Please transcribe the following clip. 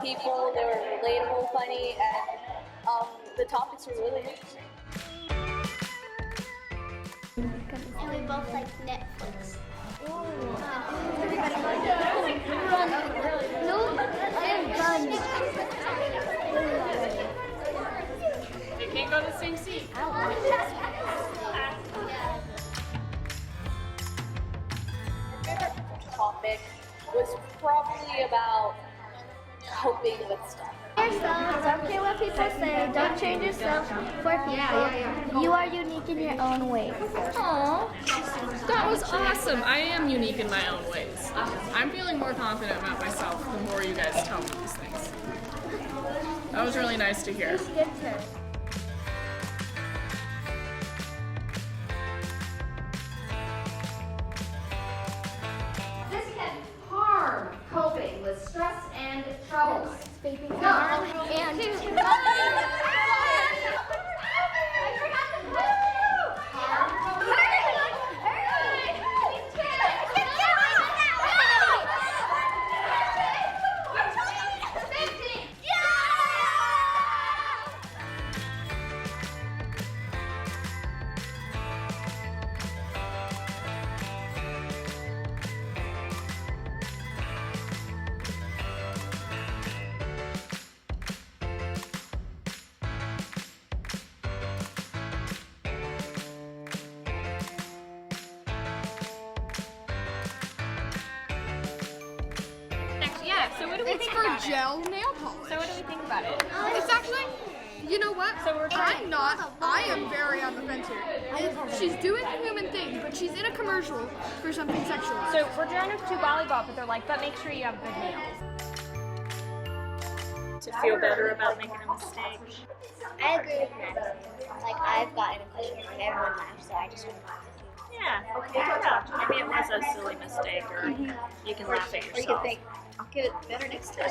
people. They were relatable, funny, and the topics were really interesting. And we both like Netflix. They can't go to the same seat. My favorite topic was probably about coping with stuff. Don't care what people say. Don't change yourself for people. You are unique in your own way. Aww, that was awesome. I am unique in my own ways. I'm feeling more confident about myself the more you guys tell me these things. That was really nice to hear. This can harm coping with stress and troubles. So what do we think about it? It's for gel nail polish. So what do we think about it? It's actually, you know what? So we're trying. I am very on the fence here. She's doing a human thing, but she's in a commercial for something sexual. So we're trying to do volleyball, but they're like, but make sure you have good nails. To feel better about making a mistake. I agree with Madison. Like, I've gotten a question wrong. Everyone laughs, so I just went back. Yeah, okay, yeah. Maybe it was a silly mistake, or you can laugh at yourself. Or you can think, I'll get it better next time.